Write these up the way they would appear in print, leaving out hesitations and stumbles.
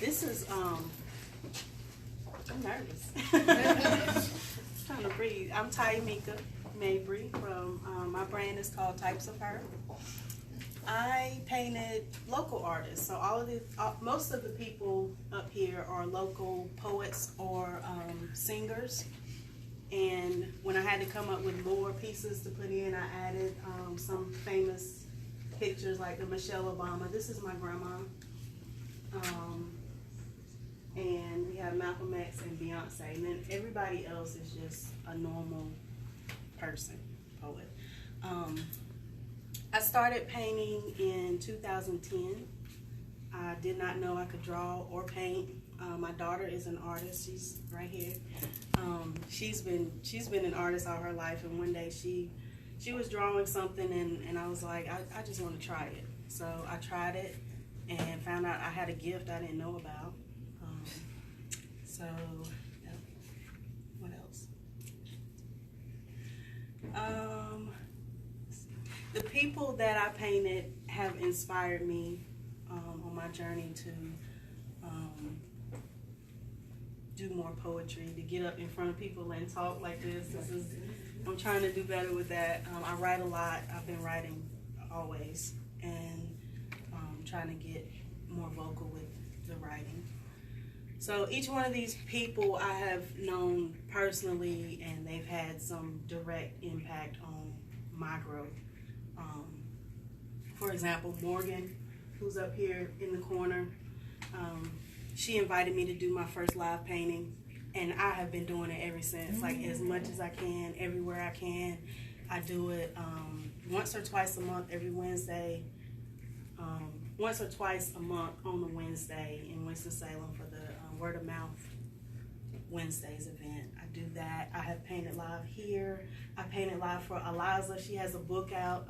This is, I'm nervous. Trying to breathe. I'm Tyamika Mabry from, my brand is called Types of Her. I painted local artists, so most of the people up here are local poets or singers. And when I had to come up with more pieces to put in, I added some famous pictures like the Michelle Obama. This is my grandma. And we have Malcolm X and Beyonce. And then everybody else is just a normal person, poet. I started painting in 2010. I did not know I could draw or paint. My daughter is an artist. She's right here. She's been an artist all her life, and one day she was drawing something, and I was like, I just want to try it. So I tried it and found out I had a gift I didn't know about. So yeah. What else? The people that I painted have inspired me on my journey to do more poetry, to get up in front of people and talk like this. I'm trying to do better with that. I write a lot. I've been writing always, and trying to get more vocal with the writing. So each one of these people I have known personally, and they've had some direct impact on my growth. For example, Morgan, who's up here in the corner, she invited me to do my first live painting, and I have been doing it ever since. Like, as much as I can, everywhere I can, I do it once or twice a month, every Wednesday. Once or twice a month on the Wednesday in Winston-Salem for the Word of Mouth Wednesdays event. I do that. I have painted live here. I painted live for Eliza. She has a book out.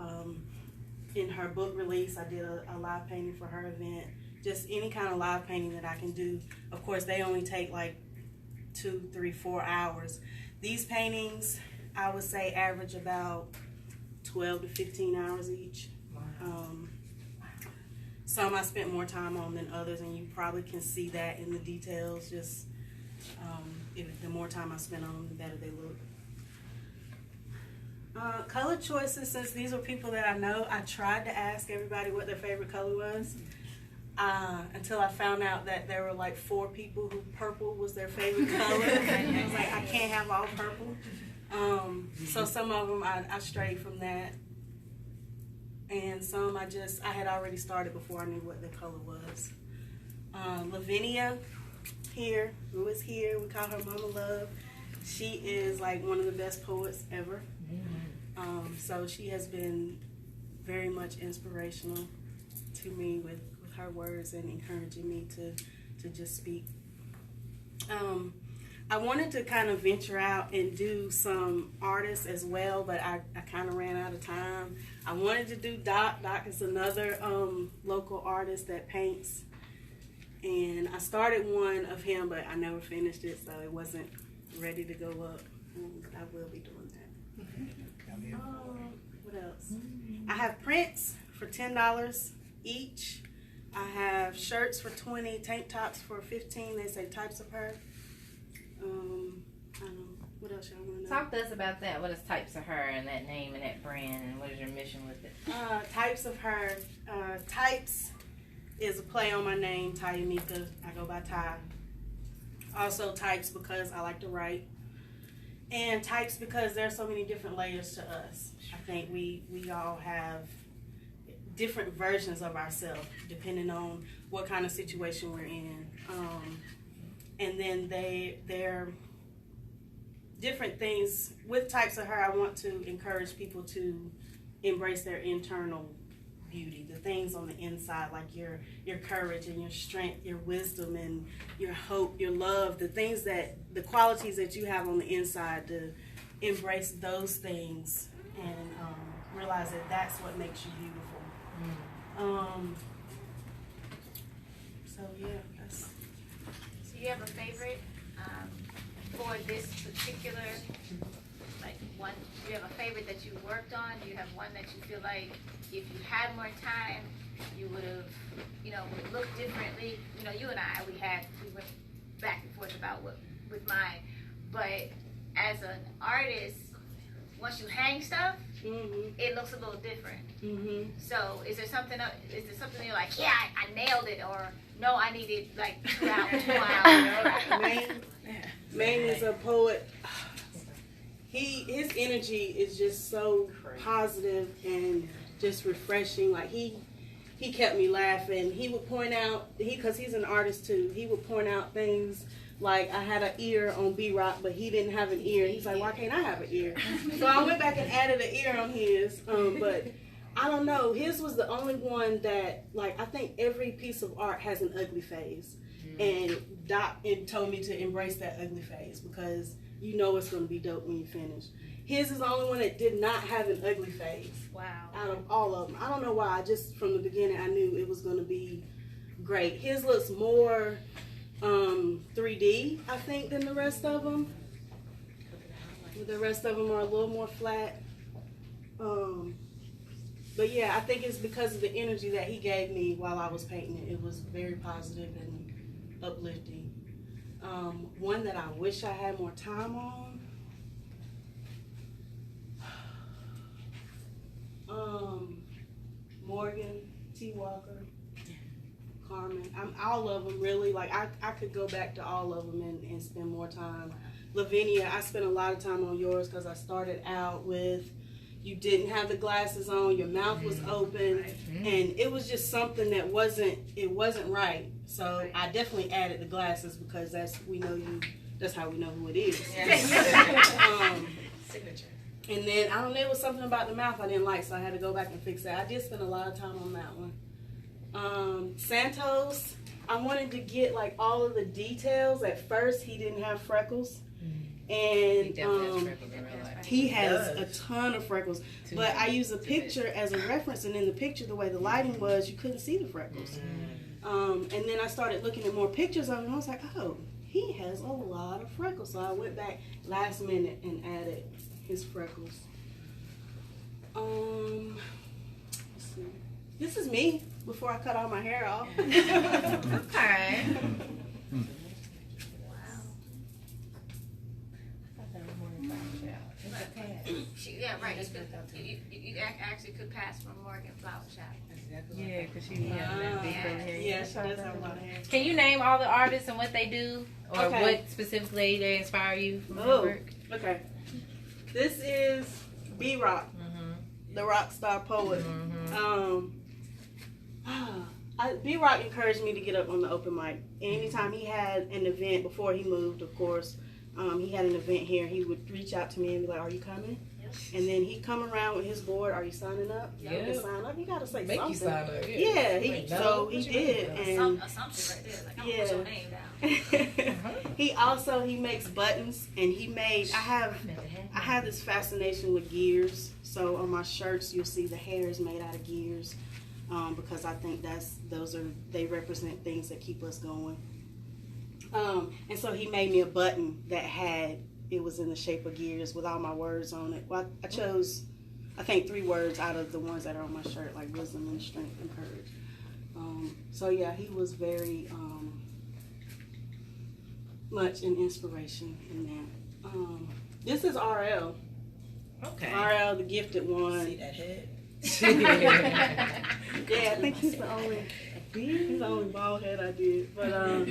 In her book release, I did a live painting for her event. Just any kind of live painting that I can do. Of course, they only take like 2, 3, 4 hours. These paintings, I would say, average about 12 to 15 hours each. Some I spent more time on than others, and you probably can see that in the details. Just the more time I spend on them, the better they look. Color choices, since these are people that I know, I tried to ask everybody what their favorite color was until I found out that there were like 4 people who purple was their favorite color. I was like, I can't have all purple. So some of them I strayed from that. And some I had already started before I knew what the color was. Lavinia here, who is here, we call her Mama Love. She is like one of the best poets ever. So she has been very much inspirational to me with her words and encouraging me to just speak. I wanted to kind of venture out and do some artists as well, but I kind of ran out of time. I wanted to do Doc. Doc is another local artist that paints. And I started one of him, but I never finished it, so it wasn't ready to go up. I will be doing that. What else? I have prints for $10 each. I have shirts for $20, tank tops for $15. They say Types of Her. I don't know. What else y'all want to know? Talk to us about that. What is Types of Her and that name and that brand, and what is your mission with it? Types of Her. Types is a play on my name, Tyamika. I go by Ty. Also Types because I like to write. And Types because there are so many different layers to us. I think we all have different versions of ourselves depending on what kind of situation we're in. And then they're different things. With Types of Her, I want to encourage people to embrace their internal beauty, the things on the inside, like your courage and your strength, your wisdom and your hope, your love, the qualities that you have on the inside, to embrace those things and realize that that's what makes you beautiful. So yeah, that's. So you have a favorite for this particular, like one? Do you have a favorite that you worked on? Do you have one that you feel like if you had more time, you would have, would look differently. You and I, we went back and forth about what with mine. But as an artist, once you hang stuff, it looks a little different. So is there something you're like, yeah, I nailed it, or no, I needed like 2 hours, 4 hours? Maine is a poet. His energy is just so positive and just refreshing. Like he kept me laughing. He would point out, because he's an artist too, he would point out things like I had an ear on B-Rock, but he didn't have an ear. He's like, why can't I have an ear? So I went back and added an ear on his. But I don't know. His was the only one that, like, I think every piece of art has an ugly phase. And Doc told me to embrace that ugly phase because you know it's going to be dope when you finish. His is the only one that did not have an ugly phase. Wow. Out of all of them. I don't know why. Just from the beginning, I knew it was going to be great. His looks more 3D, I think, than the rest of them. The rest of them are a little more flat. But yeah, I think it's because of the energy that he gave me while I was painting it. It was very positive and uplifting. One that I wish I had more time on. Morgan, T. Walker, Carmen. All of them really. Like I could go back to all of them and spend more time. Lavinia, I spent a lot of time on yours because I started out with you didn't have the glasses on, your mouth was open, and it was just something that wasn't right. So I definitely added the glasses because that's how we know who it is. Signature. And then I don't know, it was something about the mouth I didn't like, so I had to go back and fix that. I did spend a lot of time on that one. Santos, I wanted to get like all of the details. At first, he didn't have freckles. And he has a ton of freckles, but I use a picture as a reference, and in the picture, the way the lighting was, you couldn't see the freckles. And then I started looking at more pictures of him, and I was like, oh, he has a lot of freckles. So I went back last minute and added his freckles. Let's see. This is me before I cut all my hair off. Okay. Yeah, right. You actually could pass for Morgan Flower Shop. Yeah, because she has big curly hair. Yeah, she does have a lot of hair. Can you name all the artists and what they do? Or Okay. what specifically they inspire you from their work? Okay. This is B-Rock, the rock star poet. B-Rock encouraged me to get up on the open mic. Anytime he had an event, before he moved, of course, he had an event here, he would reach out to me and be like, are you coming? And then he'd come around with his board, are you signing up? Yeah. You sign up, you gotta say Make something. you sign up. Yeah, he did. And Assumption right there. Like, I'm gonna put your name down. he makes buttons, and I have this fascination with gears. So on my shirts, you'll see the hair is made out of gears, because I think they represent things that keep us going. And so he made me a button that it was in the shape of gears with all my words on it. Well, I chose, I think, 3 words out of the ones that are on my shirt, like wisdom and strength and courage. So yeah, he was very much an inspiration in that. This is RL. Okay. RL, the gifted one. See that head? Yeah, I think he's the only bald head I did. But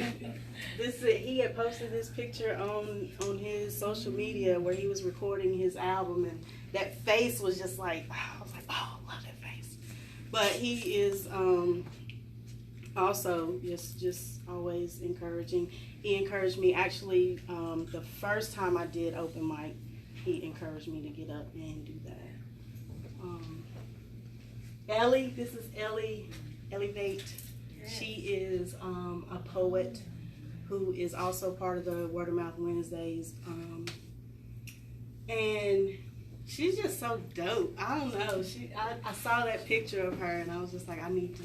he had posted this picture on his social media where he was recording his album, and that face was just like, I was like, oh, I love that face. But he is also just always encouraging. He encouraged me, actually, the first time I did open mic, he encouraged me to get up and do that. Ellie, this is Ellie Vate. She is a poet who is also part of the Word of Mouth Wednesdays. And she's just so dope. I don't know. I saw that picture of her and I was just like, I need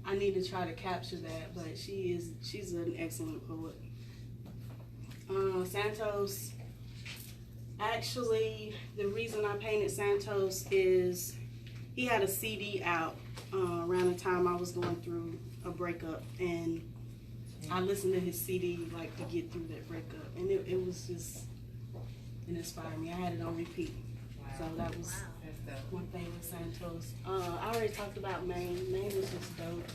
to try to capture that. But she's an excellent poet. Santos, actually, the reason I painted Santos is he had a CD out around the time time I was going through a breakup, and I listened to his CD like to get through that breakup, and it was just, it inspired me. I had it on repeat. So that was one thing with Santos. I already talked about Maine. Maine was just dope,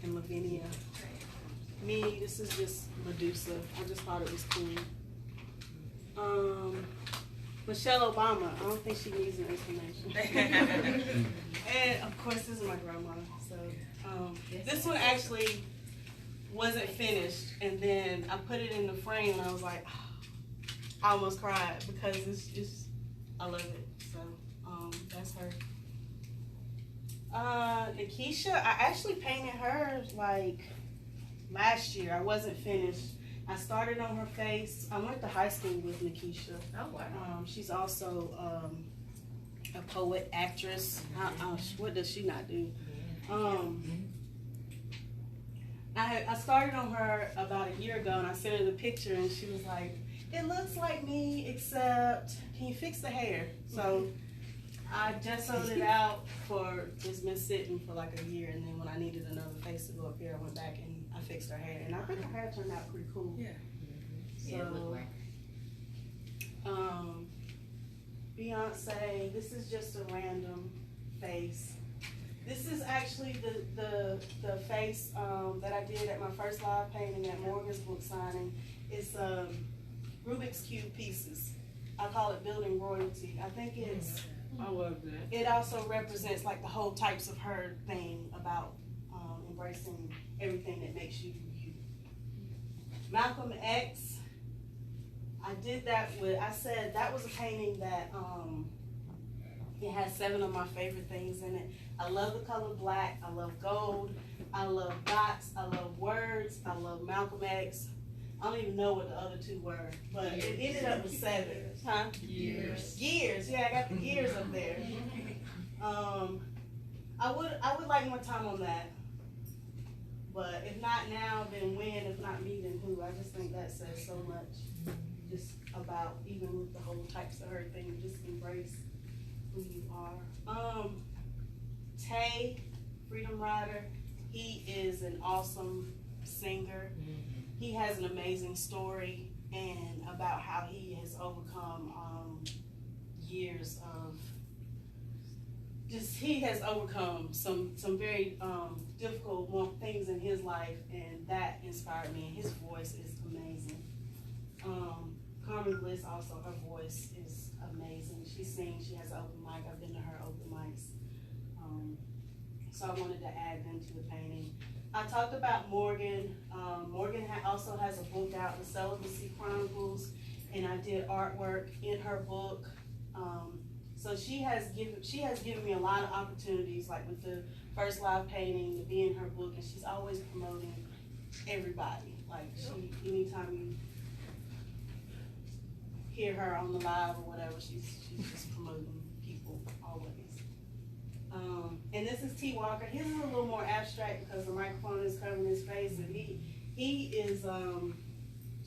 and Lavinia. Me, this is just Medusa. I just thought it was cool. Michelle Obama. I don't think she needs an explanation. And of course, this is my grandma. So this one actually wasn't finished, and then I put it in the frame, and I was like, I almost cried because it's just, I love it. So that's her. Nikisha, I actually painted her like last year. I wasn't finished. I started on her face. I went to high school with Nikisha. Oh, wow. She's also a poet, actress. What does she not do? I started on her about a year ago, and I sent her the picture, and she was like, it looks like me, except can you fix the hair? So I just sewed it out for, it's been sitting for like a year, and then when I needed another face to go up here, I went back and I fixed her hair, and I think her hair turned out pretty cool. Yeah. So, Yeah, it looked like. Beyonce, this is just a random face. This is actually the face that I did at my first live painting at Morgan's book signing. It's Rubik's Cube pieces. I call it building royalty. I think it's, I love that. it also represents like the whole types of her thing about embracing everything that makes you you. Malcolm X, I did that with, I said that was a painting that it has 7 of my favorite things in it. I love the color black, I love gold, I love dots, I love words, I love Malcolm X. I don't even know what the other 2 were, but it ended up with 7. Huh? Years. Gears, yeah, I got the gears up there. I would like more time on that. But if not now, then when? If not me, then who? I just think that says so much. Just about, even with the whole types of her thing, just embrace who you are. Tay, Freedom Rider, he is an awesome singer. He has an amazing story and about how he has overcome years of he has overcome some very difficult things in his life, and that inspired me. His voice is amazing. Carmen Bliss also, her voice is amazing. She sings, she has an open mic. I've been to her open mics. So I wanted to add them to the painting. I talked about Morgan. Morgan also has a book out, The Celibacy Chronicles, and I did artwork in her book. So she has given me a lot of opportunities, like with the first live painting, to be in her book, and she's always promoting everybody. Like anytime you hear her on the live or whatever, she's just promoting people always. And this is T. Walker. His is a little more abstract because the microphone is covering his face, and he is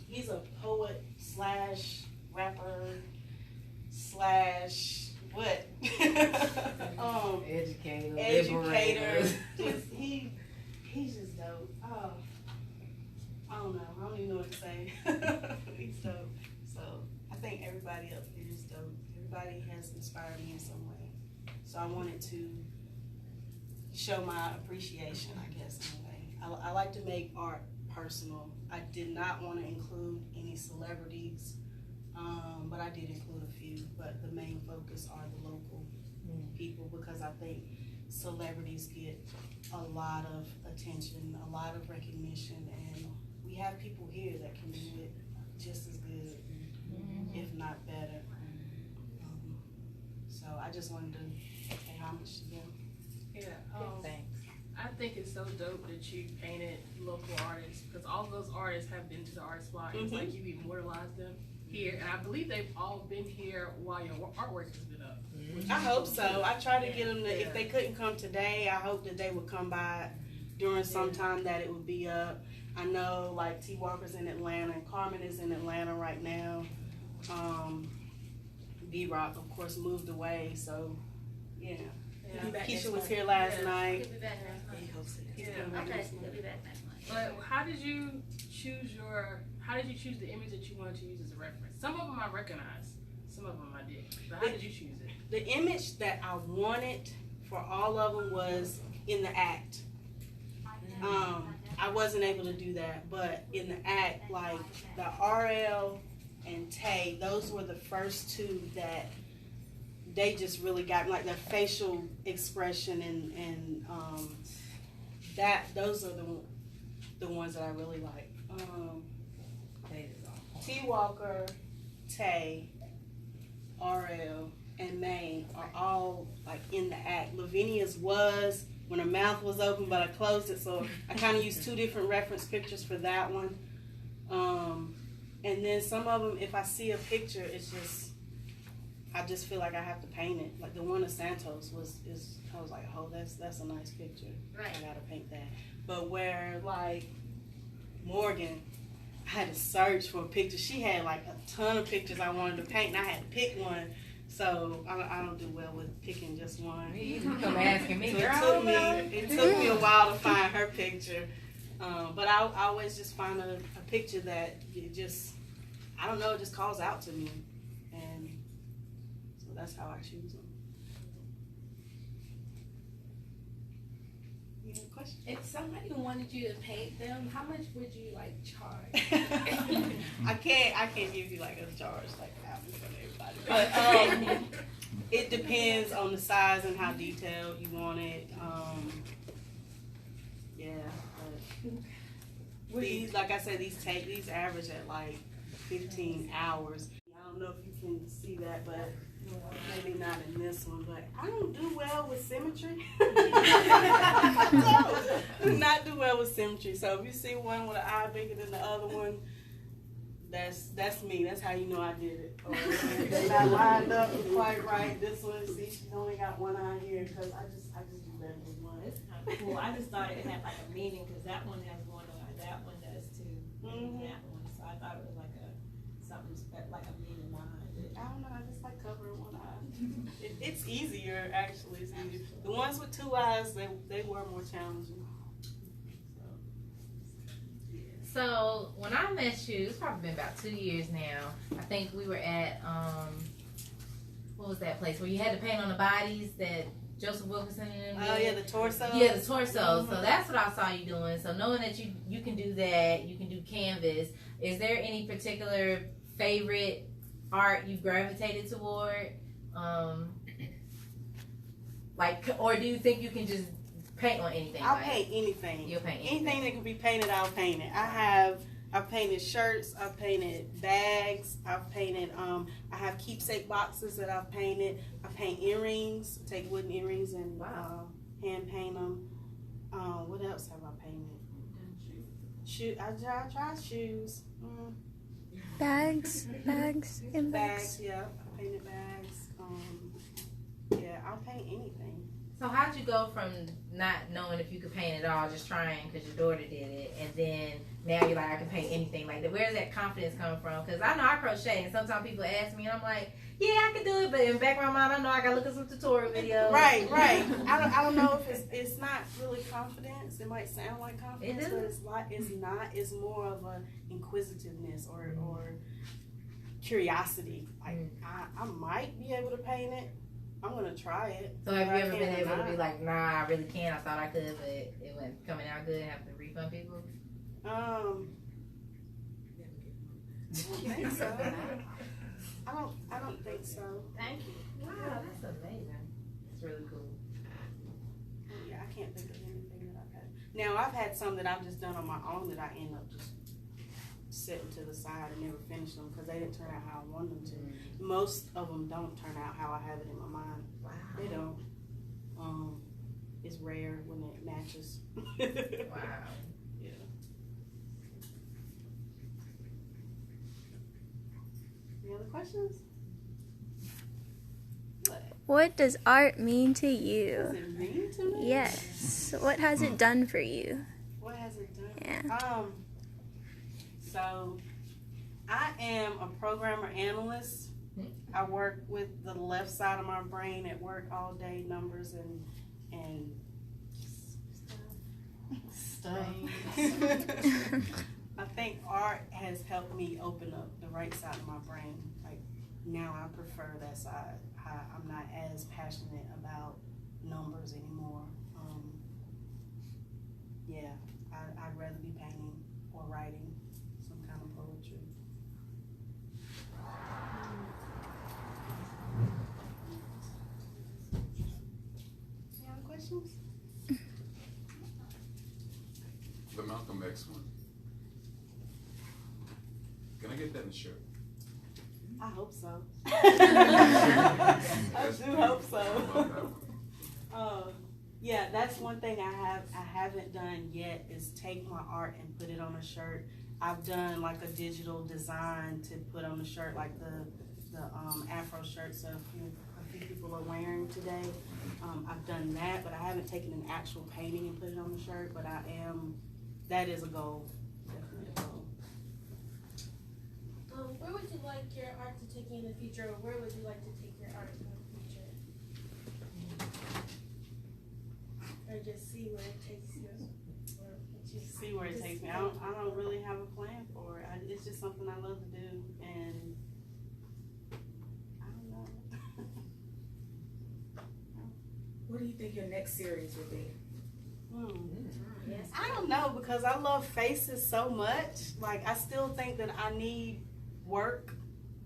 he's a poet slash rapper slash what? Educator. Just he's just dope. Oh, I don't know. I don't even know what to say. He's dope. So I think everybody up here is dope. Everybody has inspired me in some way. So I wanted to show my appreciation, I guess, in a way. I like to make art personal. I did not want to include any celebrities, but I did include a few. But the main focus are the local people, because I think celebrities get a lot of attention, a lot of recognition, and we have people here that can do it just as good, if not better. So I just wanted to pay homage to them. Yeah. Thanks. I think it's so dope that you painted local artists, because all those artists have been to the art spot, and it's like you've immortalized them here, and I believe they've all been here while your artwork has been up. I hope so. I tried to get them to, if they couldn't come today, I hope that they would come by during some time that it would be up. I know like T. Walker's in Atlanta, and Carmen is in Atlanta right now. B-Rock, of course, moved away, so yeah. Keisha was here last night. He'll be back next month. He's Yeah. coming back Okay, next month. he'll be back next month. But how did you choose the image that you wanted to use as a reference? Some of them I recognize, some of them I didn't. But how did you choose it? The image that I wanted for all of them was in the act. I wasn't able to do that, but in the act, like the RL and Tay, those were the first two that they just really got, like their facial expression and those are the ones that I really like. T. Walker, Tay, RL, and May are all like in the act. Lavinia's was when her mouth was open, but I closed it, so I kind of used two different reference pictures for that one. And then some of them, if I see a picture, I just feel like I have to paint it. Like the one of Santos I was like, oh, that's a nice picture. Right. I gotta paint that. But where like Morgan, I had to search for a picture. She had like a ton of pictures I wanted to paint, and I had to pick one. So I don't do well with picking just one. You come asking me, So girl. it took me a while to find her picture. But I always just find a picture that it just, I don't know, it just calls out to me. And so that's how I choose them. You have a question? If somebody wanted you to paint them, how much would you like charge? I can't give you like a charge like that in front of everybody. But it depends on the size and how detailed you want it. But these, like I said, these average at like 15 hours. I don't know if you can see that, but maybe not in this one. But I don't do well with symmetry. I do not do well with symmetry. So if you see one with an eye bigger than the other one, that's me. That's how you know I did it. Or they're not lined up quite right. This one, see, she's only got one eye here because I just do better with one. It's kind of cool. I just thought it had like a meaning because that one has one eye, that one does too, and that one. So I thought it was like like a meaning behind it. I don't know. I just like covering one eye. It's easier, actually. It's easier. The ones with two eyes, they were more challenging. So when I met you, it's probably been about 2 years now. I think we were at what was that place where you had to paint on the bodies that Joseph Wilkinson and them Oh did? yeah, the torso. Yeah, the torso. So that's what I saw you doing. So knowing that you can do that, you can do canvas. Is there any particular favorite art you've gravitated toward? Or do you think you can just paint on anything? I'll paint anything. You'll paint anything that can be painted. I'll paint it. I've painted shirts. I've painted bags. I've painted. I have keepsake boxes that I've painted. I paint earrings. Take wooden earrings and hand paint them. What else have I painted? I tried shoes. Bags. Bags. Yeah, I painted bags. Yeah, I'll paint anything. So how'd you go from not knowing if you could paint at all, just trying because your daughter did it, and then now you're like, I can paint anything like that? Where's that confidence coming from? Because I know I crochet, and sometimes people ask me, and I'm like, yeah, I can do it, but in the back of my mind, I know I got to look at some tutorial videos. Right. I don't know if it's not really confidence. It might sound like confidence, but it's not. It's more of a inquisitiveness or curiosity. Like I might be able to paint it. I'm gonna try it. So have you ever been able to be like, nah, I really can't. I thought I could, but it wasn't coming out good and have to refund people? I don't think so. I don't think so. Thank you. Wow, that's amazing. It's really cool. Yeah, I can't think of anything that I've had. Now I've had some that I've just done on my own that I end up just setting to the side and never finish them because they didn't turn out how I wanted them to. Most of them don't turn out how I have it in my mind. Wow. They don't. It's rare when it matches. Wow. Yeah. Any other questions? What does art mean to What does you? it mean to me? Yes. What has it done for you? What has it done? Yeah. So I am a programmer analyst, I work with the left side of my brain at work all day, numbers and stuff. I think art has helped me open up the right side of my brain. Like now I prefer that side. I'm not as passionate about numbers anymore. Yeah, I'd rather be painting or writing some kind of poetry. Any other questions? The Malcolm X one. Can I get that in a shirt? I hope so. I do hope so. I love that one. Yeah, that's one thing I haven't done yet is take my art and put it on a shirt. I've done like a digital design to put on the shirt, like the Afro shirts a few people are wearing today. I've done that, but I haven't taken an actual painting and put it on the shirt. But that is a goal, definitely a goal. Where would you like your art to take you in the future, or where would you like to take your art in the future? Or just see where it takes you? See where it takes me. I don't really have a plan for it. It's just something I love to do, and I don't know. What do you think your next series will be? I don't know, because I love faces so much. Like I still think that I need work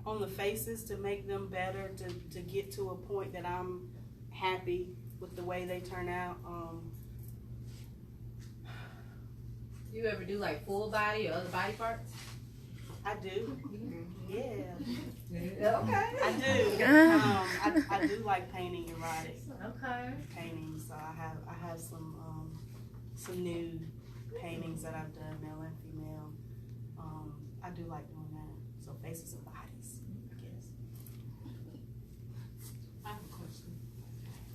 on the faces to make them better, to get to a point that I'm happy with the way they turn out. You ever do like full body or other body parts? I do. Yeah. Okay. I do. I do like painting erotic Okay. paintings. So I have some nude paintings that I've done, male and female. I do like doing that. So faces and bodies, I guess. I have a question.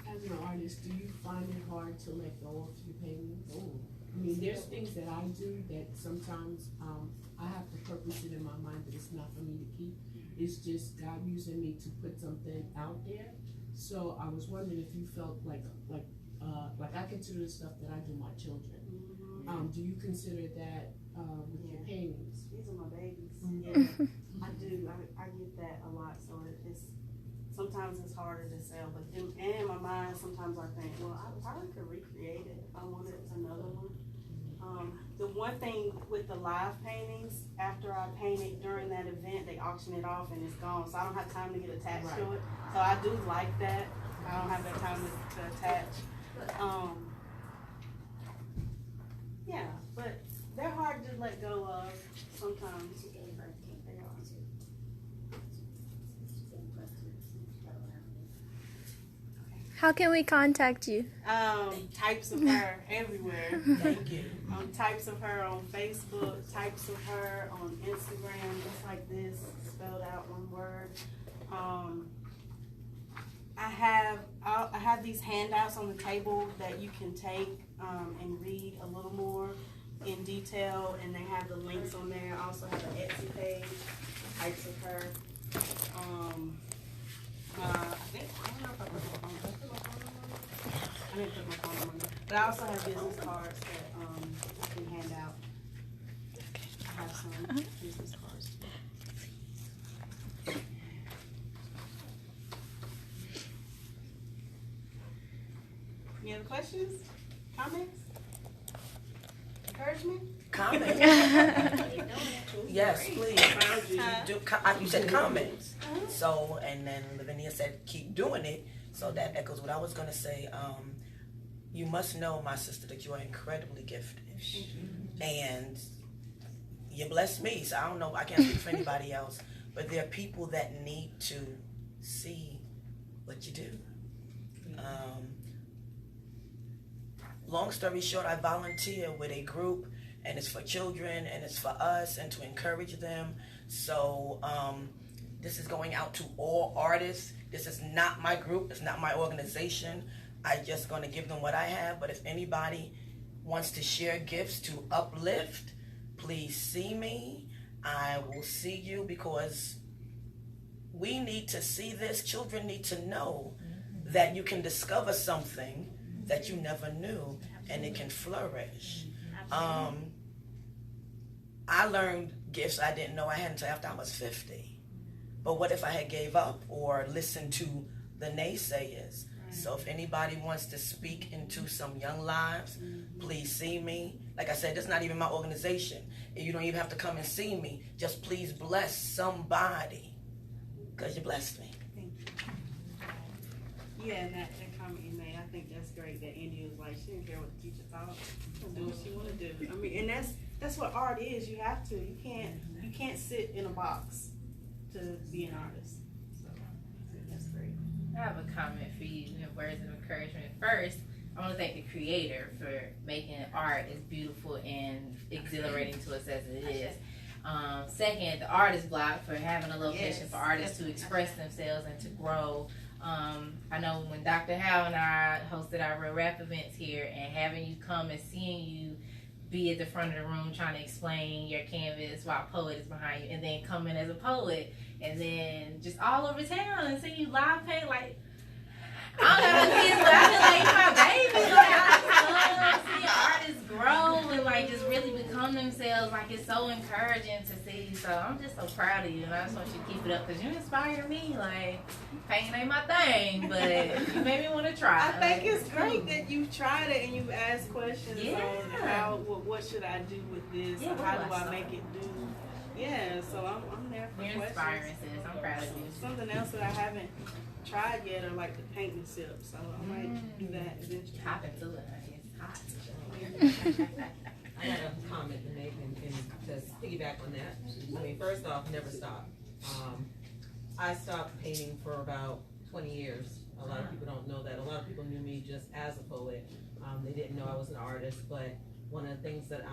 As an artist, do you find it hard to let go of your paintings? I mean, there's things that I do that sometimes I have to purpose it in my mind that it's not for me to keep. It's just God using me to put something out there. So I was wondering if you felt like I consider the stuff that I do my children. Do you consider that with your paintings? These are my babies. Yeah, I do. I get that a lot. So it's sometimes it's harder to sell, but in my mind, sometimes I think, well, I probably could recreate it if I wanted another one. The one thing with the live paintings, after I paint it during that event, they auction it off and it's gone, so I don't have time to get attached to it. So I do like that. I don't have that time to attach. Yeah, but they're hard to let go of sometimes. They are. How can we contact you? Types of her everywhere. Thank you. Types of her on Facebook, types of her on Instagram, just like this, spelled out one word. I have these handouts on the table that you can take and read a little more in detail, and they have the links on there. I also have an Etsy page, types of her. I don't know if I put my phone number. I didn't put my phone number, but I also have business cards that I can hand out. I have some business cards. Any other questions? Comments? Encouragement? Comment. Yes, please. You said comments. So, and then Lavinia said, keep doing it. So that echoes what I was going to say. You must know, my sister, that you are incredibly gifted. And you bless me. So I don't know, I can't speak for anybody else. But there are people that need to see what you do. Long story short, I volunteer with a group, and it's for children, and it's for us, and to encourage them. So this is going out to all artists. This is not my group. It's not my organization. I'm just going to give them what I have. But if anybody wants to share gifts to uplift, please see me. I will see you, because we need to see this. Children need to know that you can discover something that you never knew, and it can flourish. I learned gifts I didn't know I had until after I was 50. But what if I had gave up or listened to the naysayers? So if anybody wants to speak into some young lives, please see me. Like I said, this is not even my organization. You don't even have to come and see me. Just please bless somebody, because you blessed me. Thank you. Yeah, and that comment you made, I think that's great that India was like, she didn't care what the teacher thought. She'll do what she want to do. I mean, and that's what art is. You have to. You can't sit in a box to be an artist. So that's great. I have a comment for you in words of encouragement. First, I want to thank the creator for making art as beautiful and exhilarating to us as it is. Second, the artist block for having a location for artists to express themselves and to grow. I know when Dr. Howe and I hosted our real rap events here, and having you come and seeing you be at the front of the room trying to explain your canvas while a poet is behind you, and then come in as a poet, and then just all over town and see you live paint, like, I don't know how to see it, but I feel like it's my baby. Like, I love seeing artists grow and like just really become themselves. Like, it's so encouraging to see. So I'm just so proud of you, and I just want you to keep it up because you inspire me. Like, painting ain't my thing, but you made me want to try. I think it's great that you've tried it and you've asked questions on how, what should I do with this? Yeah, Or how do I make it do? Yeah, so I'm there for You're questions. inspiring, sis. I'm proud of you. Something else that I haven't tried yet are like the painting sips, so I might do that eventually. Hop into it, honey. It's hot. I had a comment to make and just piggyback on that. I mean, first off, never stop. I stopped painting for about 20 years. A lot of people don't know that. A lot of people knew me just as a poet. They didn't know I was an artist, but one of the things that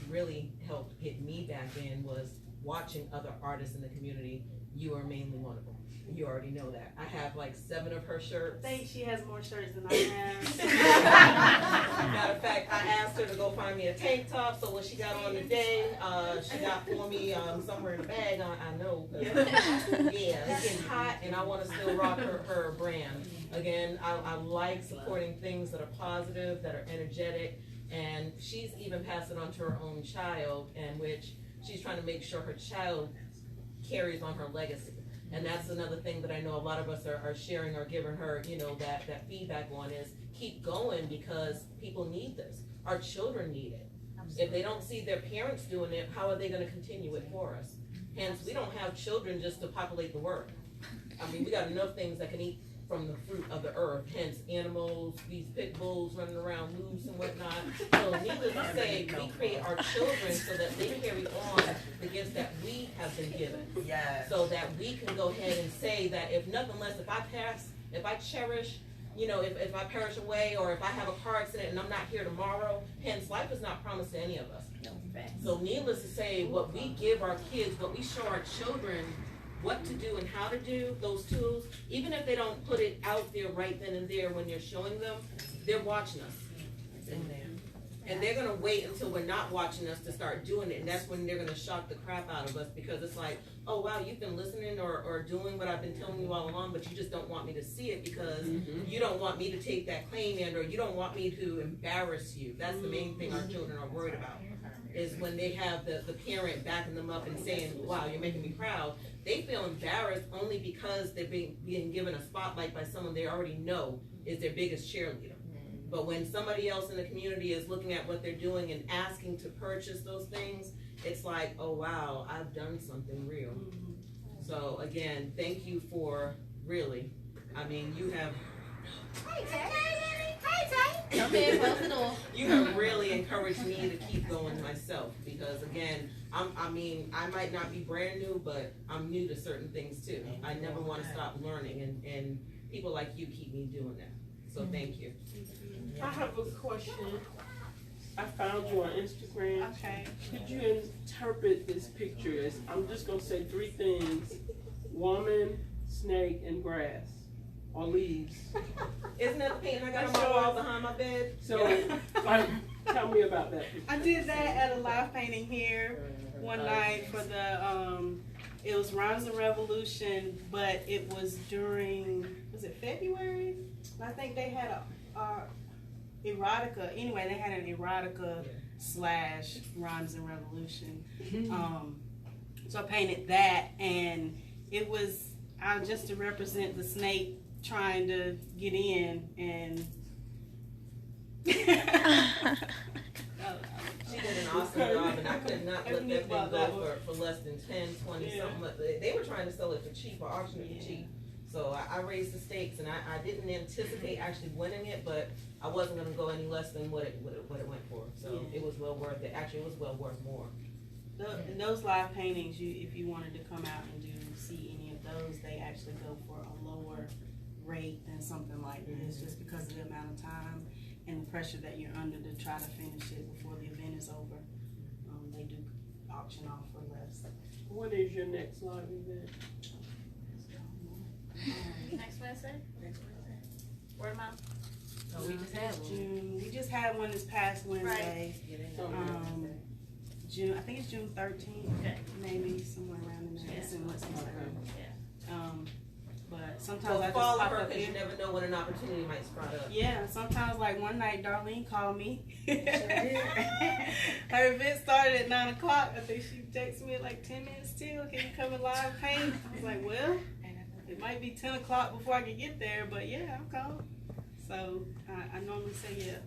really helped get me back in was watching other artists in the community. You are mainly one of them. You already know that. I have like 7 of her shirts. I think she has more shirts than I have. Matter of fact, I asked her to go find me a tank top, so what she got on today, she got for me somewhere in the bag, I know. Yeah, it's getting hot, and I want to still rock her brand. Again, I like supporting things that are positive, that are energetic, and she's even passed it on to her own child, in which she's trying to make sure her child carries on her legacy. And that's another thing that I know a lot of us are sharing or giving her, you know, that feedback on is keep going, because people need this. Our children need it. If they don't see their parents doing it, how are they going to continue it for us? Hence, we don't have children just to populate the world. I mean, we got enough things that can eat from the fruit of the earth, hence animals, these pit bulls running around loose and whatnot. So needless to say, we create our children so that they carry on the gifts that we have been given. Yes. So that we can go ahead and say that if nothing less, if I pass, if I cherish, you know, if I perish away, or if I have a car accident and I'm not here tomorrow, hence life is not promised to any of us. So needless to say, what we give our kids, what we show our children what to do and how to do, those tools, even if they don't put it out there right then and there when you're showing them, they're watching us. It's in there. And they're gonna wait until we're not watching us to start doing it, and that's when they're gonna shock the crap out of us, because it's like, oh wow, you've been listening or doing what I've been telling you all along, but you just don't want me to see it because you don't want me to take that claim in, or you don't want me to embarrass you. That's the main thing our children are worried about, is when they have the parent backing them up and saying, wow, you're making me proud. They feel embarrassed only because they're being given a spotlight by someone they already know is their biggest cheerleader. But when somebody else in the community is looking at what they're doing and asking to purchase those things, it's like, oh wow, I've done something real. So again, thank you for really, I mean, you have, Come in, close the door. you have really encouraged me to keep going myself, because again, I mean, I might not be brand new, but I'm new to certain things too. I never want to stop learning, and people like you keep me doing that. So thank you. I have a question. I found you on Instagram. Okay. Could you interpret this picture as, I'm just going to say 3 things: woman, snake, and grass, or leaves? Isn't that the painting I got on my wall behind my bed? So, like, tell me about that picture. I did that at a live painting here one night for the It was Rhymes and Revolution, but it was during, was it February? I think they had a erotica. Anyway, they had an erotica slash Rhymes and Revolution. So I painted that, and it was just to represent the snake trying to get in, and She did an awesome job, and I could not let that thing go for less than 10, 20 something. They were trying to sell it for cheap or auction it for cheap. So I raised the stakes, and I didn't anticipate actually winning it, but I wasn't gonna go any less than what it went for. So it was well worth it. Actually, it was well worth more. And those live paintings, if you wanted to come out and see any of those, they actually go for a lower rate than something like this, just because of the amount of time and the pressure that you're under to try to finish it before the event is over. They do auction off for less. What is your next live event? Next Wednesday? Next Wednesday. Word of mouth? So we just had one. June. We just had one this past Wednesday. June. I think it's June 13th. Okay. Maybe somewhere around in there. It's in Winston-Salem. Yeah. But sometimes I So just follow pop her, up because here. you never know when an opportunity might sprout up. Yeah, sometimes like one night Darlene called me. Her event started at 9 o'clock. I think she texted me at like 10 minutes till. Can you come and live paint? I was like, well, it might be 10 o'clock before I can get there, but yeah, I'm calling. So I normally say yeah.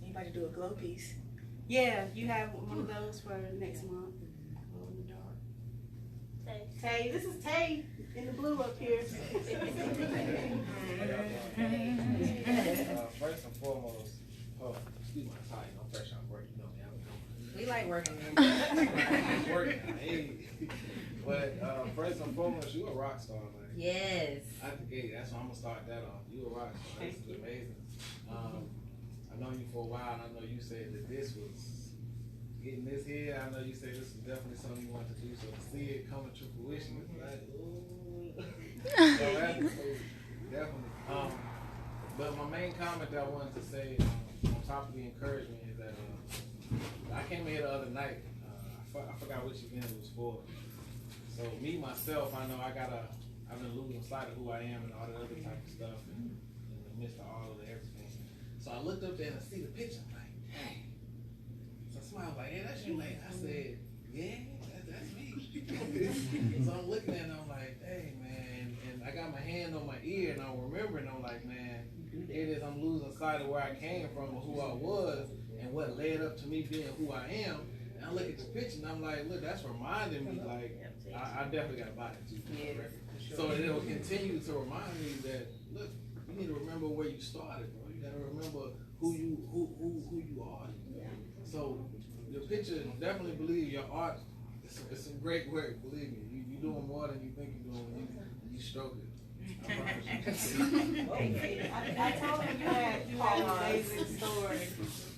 Anybody do a glow piece? Yeah, you have one of those for next month. Glow in the dark. Tay, this is Tay in the blue up here. First and foremost, excuse my tie, I'm fresh out of work, you know me, We like working. I'm working, hey. But first and foremost, you a rock star, man. Yes. Out the gate, that's why I'm gonna start that off. You a rock star, this is amazing. I know you for a while, and I know you said that this was getting this here. I know you said this was definitely something you wanted to do, so to see it coming to fruition, it's like, ooh. So that's definitely. But my main comment that I wanted to say, on top of the encouragement, is that I came here the other night. I forgot which event it was for. So me myself, I know I've been losing sight of who I am and all that other type of stuff, and in the midst of all of the everything. So I looked up there and I see the picture. I'm like, dang. So somebody was like, hey, that's you, man. I said, yeah, that's me. So I'm looking at it and I'm like, dang, man. And I got my hand on my ear and I'm remembering. I'm like, man, it is. I'm losing sight of where I came from or who I was and what led up to me being who I am. And I look at the picture and I'm like, look, that's reminding me. Like, I definitely got to buy it too. Yeah, so it will continue to remind me that, look, you need to remember where you started, bro. You got to remember who you are. So your picture, definitely believe your art. It's some great work. Believe me, you doing more than you think you're doing when you stroke it. I told him you had an amazing story,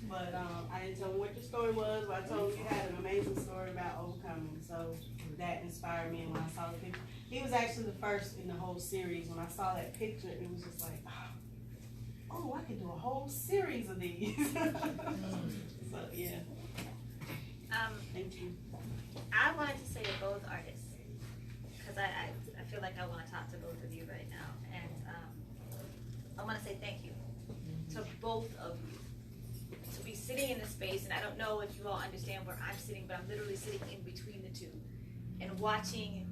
but I didn't tell him what your story was, but I told him you had an amazing story about overcoming. So that inspired me, and when I saw the picture, he was actually the first in the whole series. When I saw that picture, it was just like, oh, I could do a whole series of these. So yeah. Thank you. I wanted to say to both artists, because I feel like I want to talk to both of you right now, and I want to say thank you to both of you to be sitting in this space, and I don't know if you all understand where I'm sitting, but I'm literally sitting in between the two, and watching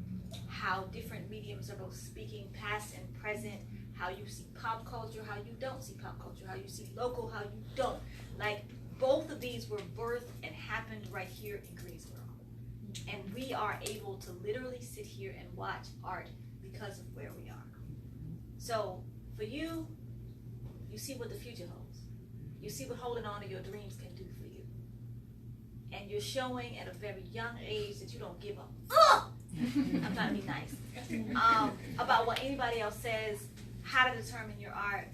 how different mediums are both speaking past and present, how you see pop culture, how you don't see pop culture, how you see local, how you don't. Like, both of these were birthed and happened right here in Greensboro. And we are able to literally sit here and watch art because of where we are. So for you, you see what the future holds. You see what holding on to your dreams can do for you. And you're showing at a very young age that you don't give up. I'm trying to be nice. About what anybody else says, how to determine your art.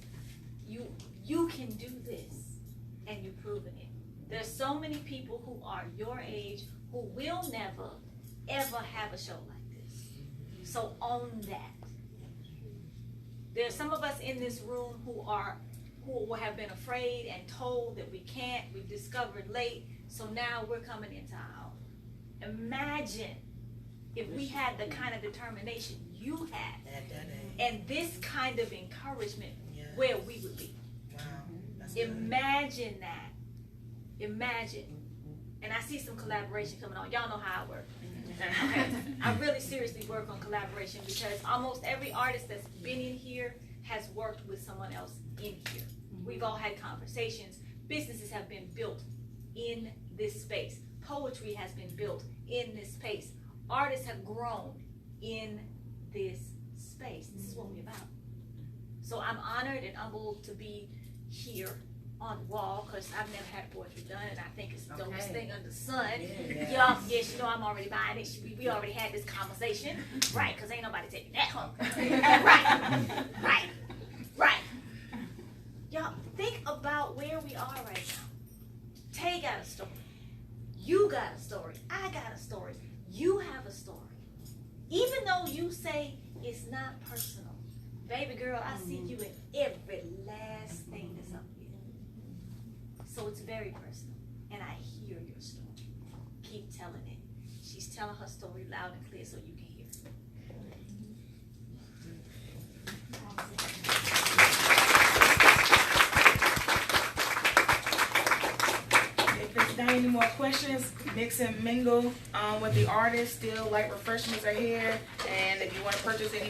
You can do this, and you've proven it. There's so many people who are your age who will never, ever have a show like this. So own that. There's some of us in this room who have been afraid and told that we can't, we've discovered late, so now we're coming into our own. Imagine if we had the kind of determination you had At that age. and this kind of encouragement, Yeah. where we would be. Wow. That's good. Imagine that. Imagine. And I see some collaboration coming on. Y'all know how I work. Okay. I really seriously work on collaboration because almost every artist that's been in here has worked with someone else in here. We've all had conversations. Businesses have been built in this space. Poetry has been built in this space. Artists have grown in this space. This is what we're about. So I'm honored and humbled to be here on the wall because I've never had poetry done, and I think it's the dopest thing under the sun. Y'all, yes, you know I'm already buying it. We already had this conversation, right? Because ain't nobody taking that home. Right. Y'all, think about where we are right now. Tay got a story. You got a story. I got a story. You have a story. Even though you say it's not personal, baby girl, I see you in every last thing that's up here. So it's very personal, and I hear your story. Keep telling it. She's telling her story loud and clear so you can hear. If there's not any more questions, mix and mingle with the artists. Still, light refreshments are here, and if you want to purchase any